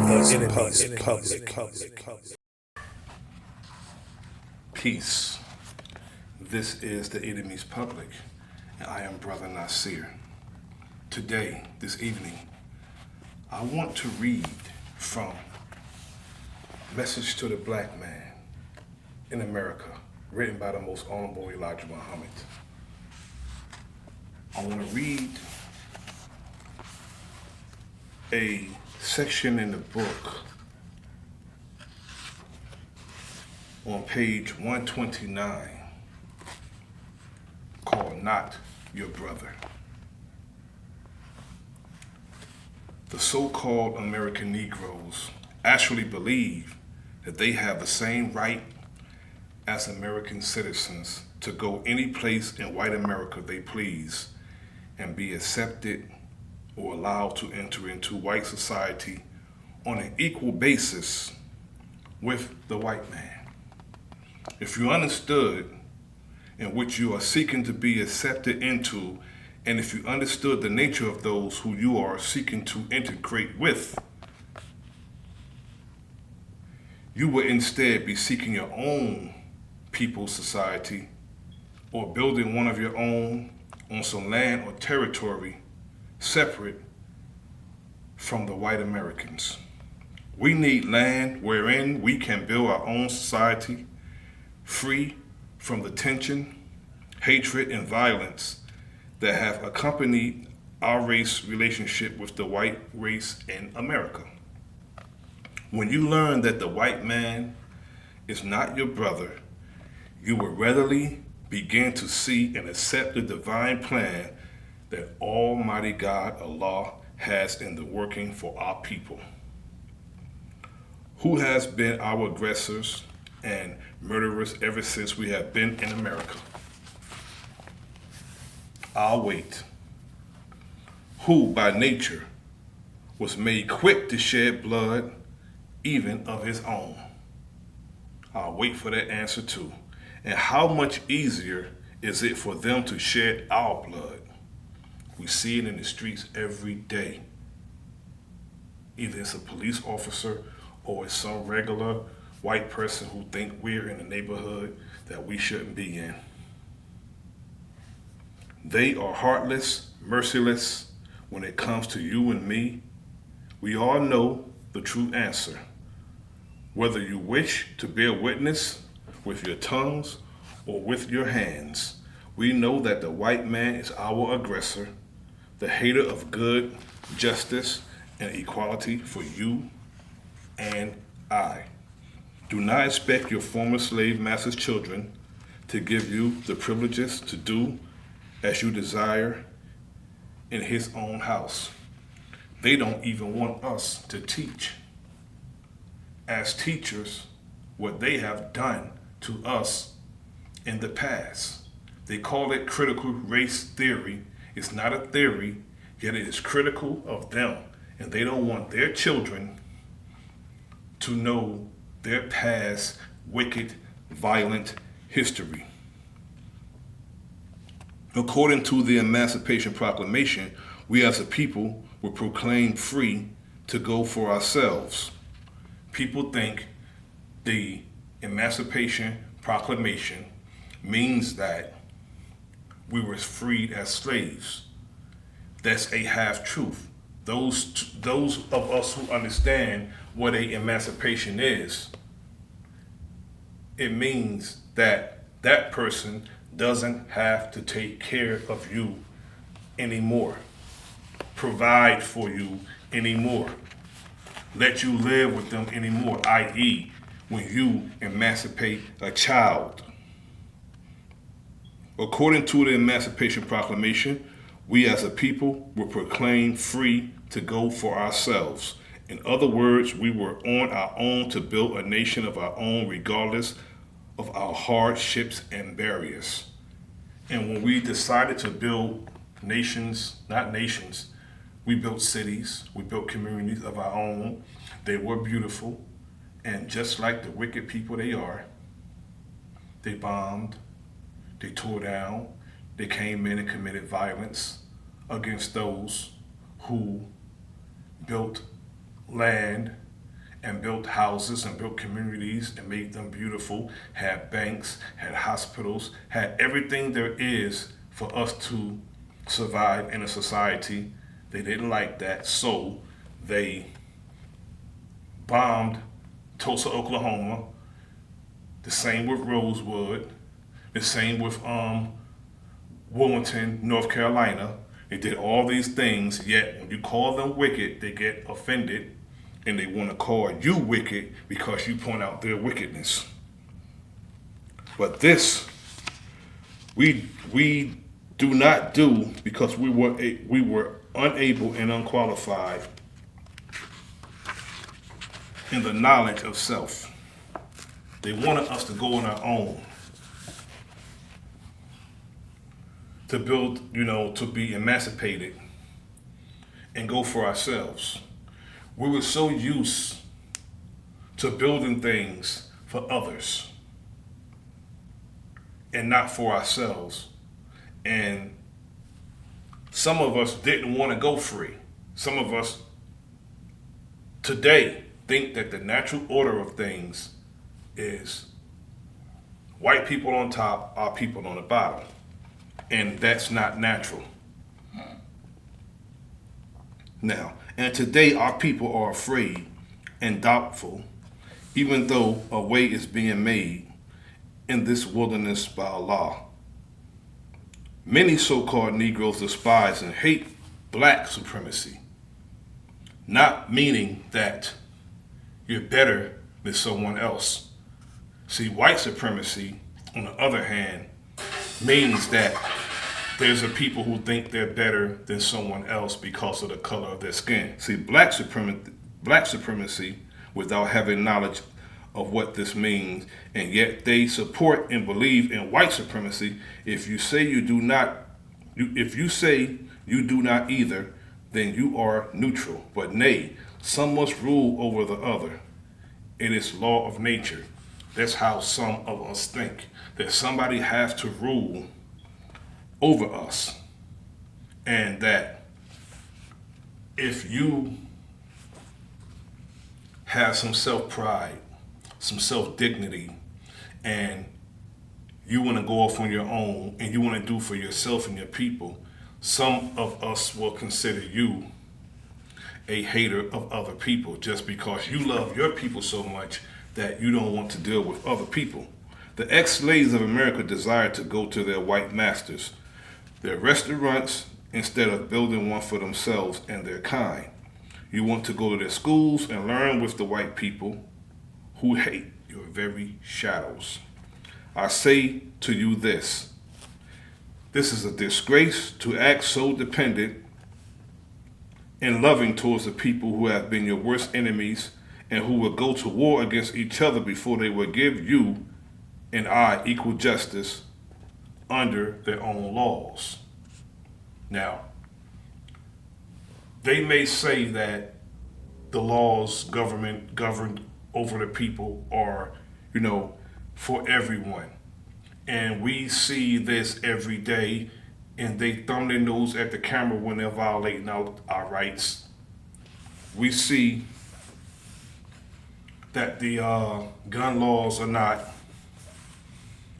enemy's public. Peace. This is the enemy's public, and I am Bro.Nasir. Today, this evening, I want to read from Message to the Black Man in America, written by the Most Honorable Elijah Muhammad. I want to read a section in the book on page 129 called Not Your Brother. The so-called American Negroes actually believe that they have the same right as American citizens to go any place in white America they please and be accepted or allowed to enter into white society on an equal basis with the white man. If you understood in which you are seeking to be accepted into, and if you understood the nature of those who you are seeking to integrate with, you would instead be seeking your own people's society or building one of your own on some land or territory separate from the white Americans. We need land wherein we can build our own society free from the tension, hatred, and violence that have accompanied our race relationship with the white race in America. When you learn that the white man is not your brother, you will readily begin to see and accept the divine plan that Almighty God, Allah, has in the working for our people, who has been our aggressors and murderers ever since we have been in America. I'll wait, who by nature was made quick to shed blood, even of his own. I'll wait for that answer too. And how much easier is it for them to shed our blood? We see it in the streets every day. Either it's a police officer or it's some regular white person who think we're in a neighborhood that we shouldn't be in. They are heartless, merciless when it comes to you and me. We all know the true answer. Whether you wish to bear witness with your tongues or with your hands, we know that the white man is our aggressor, the hater of good, justice, and equality for you and I. Do not expect your former slave master's children to give you the privileges to do as you desire in his own house. They don't even want us to teach as teachers what they have done to us in the past. They call it critical race theory. It's not a theory, yet it is critical of them. And they don't want their children to know their past wicked, violent history. According to the Emancipation Proclamation, we as a people were proclaimed free to go for ourselves. People think the Emancipation Proclamation means that we were freed as slaves. That's a half-truth. Those of us who understand what a emancipation is, it means that that person doesn't have to take care of you anymore, provide for you anymore, let you live with them anymore, i.e., when you emancipate a child. According to the Emancipation Proclamation, we as a people were proclaimed free to go for ourselves. In other words, we were on our own to build a nation of our own regardless of our hardships and barriers. And when we decided to build nations, not nations, we built cities, we built communities of our own. They were beautiful, and just like the wicked people they are, they bombed, they tore down, they came in and committed violence against those who built land and built houses and built communities and made them beautiful, had banks, had hospitals, had everything there is for us to survive in a society. They didn't like that, so they bombed Tulsa, Oklahoma. The same with Rosewood. The same with Wilmington, North Carolina. They did all these things, yet when you call them wicked, they get offended and they want to call you wicked because you point out their wickedness. But this, we do not do because we were unable and unqualified in the knowledge of self. They wanted us to go on our own, to build, to be emancipated and go for ourselves. We were so used to building things for others and not for ourselves. And some of us didn't want to go free. Some of us today think that the natural order of things is white people on top, our people on the bottom. And that's not natural. Now, and today our people are afraid and doubtful, even though a way is being made in this wilderness by Allah. Many so-called Negroes despise and hate black supremacy, not meaning that you're better than someone else. See, white supremacy, on the other hand, means that there's a people who think they're better than someone else because of the color of their skin. See, black supremacy, without having knowledge of what this means, and yet they support and believe in white supremacy. If you say you do not either, then you are neutral. But nay, some must rule over the other. It is law of nature. That's how some of us think, that somebody has to rule over us. And that if you have some self-pride, some self-dignity, and you want to go off on your own and you want to do for yourself and your people, some of us will consider you a hater of other people just because you love your people so much that you don't want to deal with other people. The ex-slaves of America desire to go to their white masters, their restaurants, instead of building one for themselves and their kind. You want to go to their schools and learn with the white people who hate your very shadows. I say to you this is a disgrace to act so dependent and loving towards the people who have been your worst enemies and who will go to war against each other before they will give you and I equal justice under their own laws. Now, they may say that the laws governed over the people are, for everyone. And we see this every day, and they thumb their nose at the camera when they're violating our rights. We see that the gun laws are not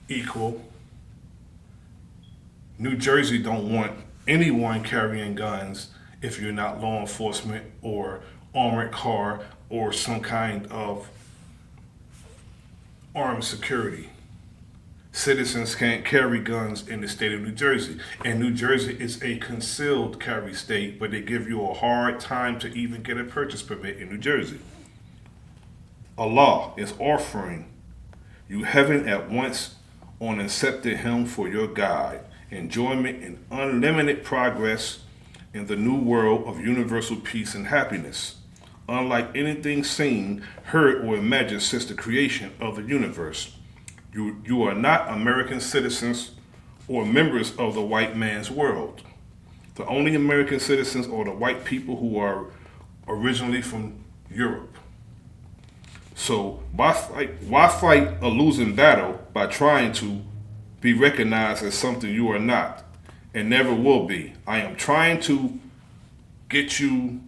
equal. New Jersey don't want anyone carrying guns if you're not law enforcement or armored car or some kind of armed security. Citizens can't carry guns in the state of New Jersey. And New Jersey is a concealed carry state, but they give you a hard time to even get a purchase permit in New Jersey. Allah is offering you heaven at once on accepting Him for your guide, enjoyment and unlimited progress in the new world of universal peace and happiness, unlike anything seen, heard, or imagined since the creation of the universe. You are not American citizens or members of the white man's world. The only American citizens are the white people who are originally from Europe. So why fight a losing battle by trying to be recognized as something you are not and never will be? I am trying to get you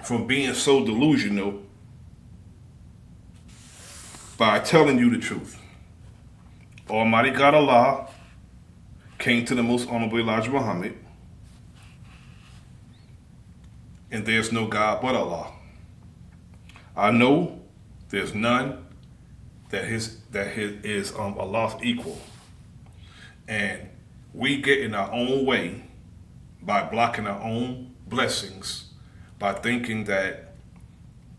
from being so delusional by telling you the truth. Almighty God Allah came to the most honorable Elijah Muhammad, and there's no God but Allah. I know there's none that is Allah's equal. And we get in our own way by blocking our own blessings, by thinking that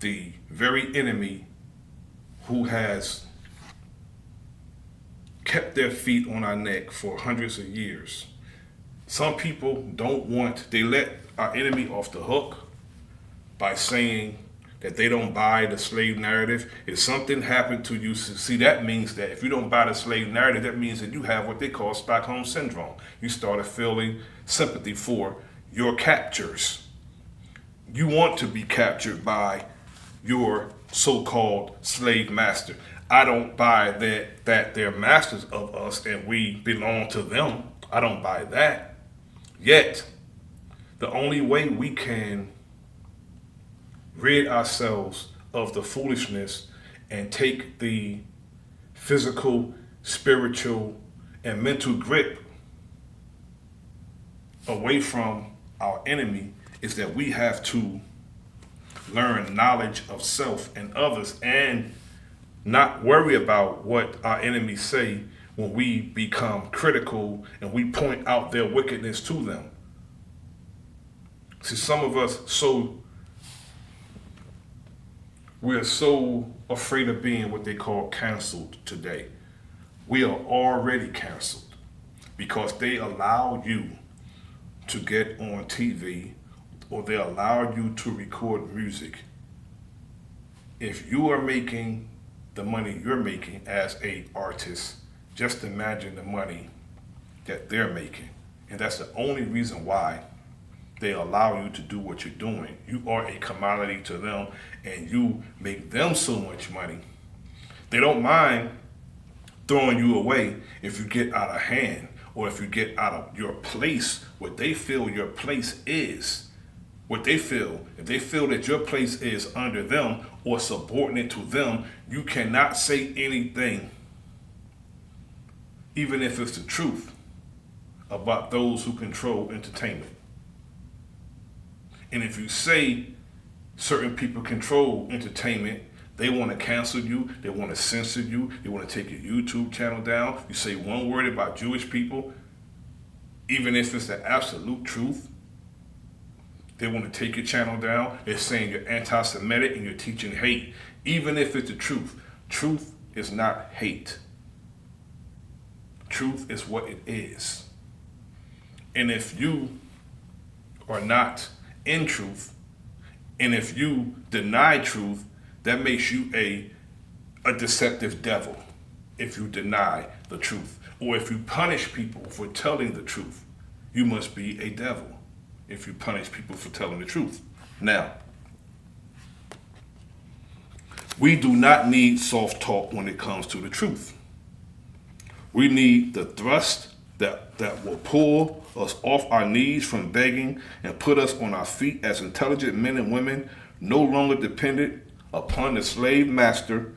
the very enemy who has kept their feet on our neck for hundreds of years. Some people they let our enemy off the hook by saying that they don't buy the slave narrative. If something happened to you, see, that means that if you don't buy the slave narrative, that means that you have what they call Stockholm Syndrome. You started feeling sympathy for your captors. You want to be captured by your so-called slave master. I don't buy that they're masters of us and we belong to them. I don't buy that. Yet, the only way we can rid ourselves of the foolishness and take the physical, spiritual, and mental grip away from our enemy is that we have to learn knowledge of self and others and not worry about what our enemies say when we become critical and we point out their wickedness to them. See, some of us we're so afraid of being what they call canceled today. We are already canceled because they allow you to get on TV or they allow you to record music. If you are making the money you're making as an artist, just imagine the money that they're making. And that's the only reason why they allow you to do what you're doing. You are a commodity to them and you make them so much money. They don't mind throwing you away if you get out of hand or if you get out of your place, what they feel your place is. What they feel, if they feel that your place is under them or subordinate to them, you cannot say anything, even if it's the truth, about those who control entertainment. And if you say certain people control entertainment, they want to cancel you, they want to censor you, they want to take your YouTube channel down. You say one word about Jewish people, even if it's the absolute truth, they want to take your channel down. They're saying you're anti-Semitic and you're teaching hate, even if it's the truth. Truth is not hate. Truth is what it is. And if you are not in truth, and if you deny truth, that makes you a deceptive devil if you deny the truth. Or if you punish people for telling the truth, you must be a devil if you punish people for telling the truth. Now, we do not need soft talk when it comes to the truth. We need the thrust that will pull us off our knees from begging and put us on our feet as intelligent men and women, no longer dependent upon the slave master,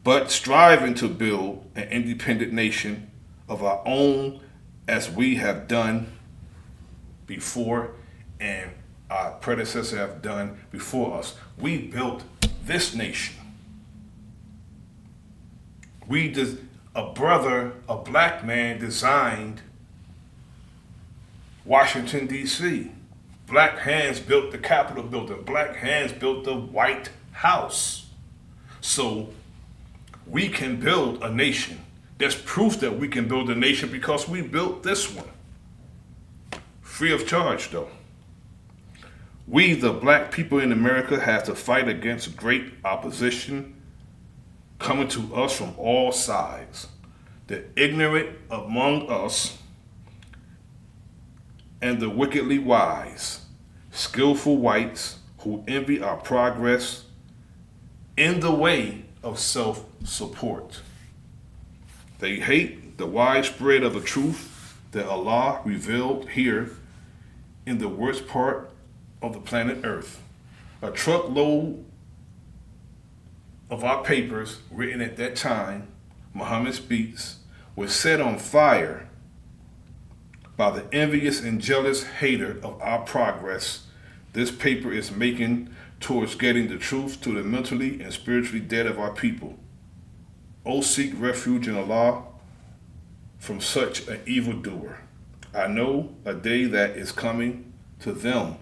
but striving to build an independent nation of our own as we have done before and our predecessors have done before us. We built this nation. A black man designed Washington, D.C. Black hands built the Capitol building. Black hands built the White House. So we can build a nation. There's proof that we can build a nation because we built this one. Free of charge, though. We, the black people in America, have to fight against great opposition coming to us from all sides. The ignorant among us and the wickedly wise, skillful whites who envy our progress in the way of self-support. They hate the widespread of the truth that Allah revealed here in the worst part of the planet Earth, A truckload of our papers written at that time, Muhammad Speaks, was set on fire by the envious and jealous hater of our progress this paper is making towards getting the truth to the mentally and spiritually dead of our people. O seek refuge in Allah from such an evildoer. I know a day that is coming to them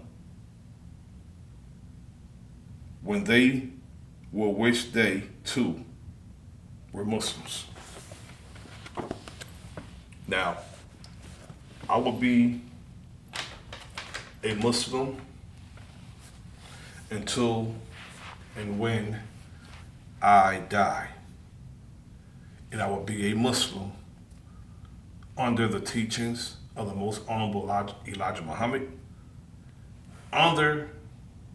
when they will wish they, too, were Muslims. Now, I will be a Muslim until and when I die. And I will be a Muslim under the teachings of the Most Honorable Elijah Muhammad, under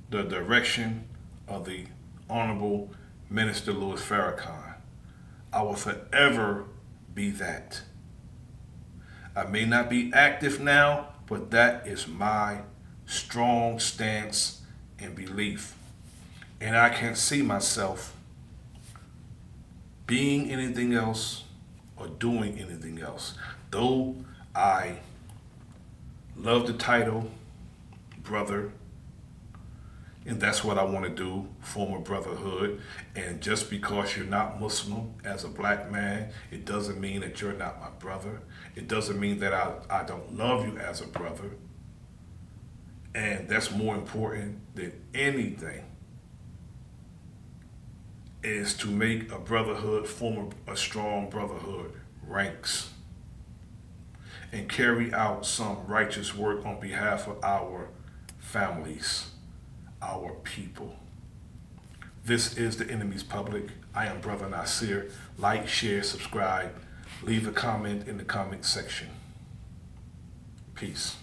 the direction of the Honorable Minister Louis Farrakhan. I will forever be that. I may not be active now, but that is my strong stance and belief. And I can't see myself being anything else or doing anything else. Though I love the title, brother, and that's what I want to do, form a brotherhood. And just because you're not Muslim as a black man, it doesn't mean that you're not my brother. It doesn't mean that I don't love you as a brother. And that's more important than anything, is to make a brotherhood, form a strong brotherhood, ranks, and carry out some righteous work on behalf of our families, our people. This is The Enemy's Public. I am Bro.Nasir. Like, share, subscribe. Leave a comment in the comment section. Peace.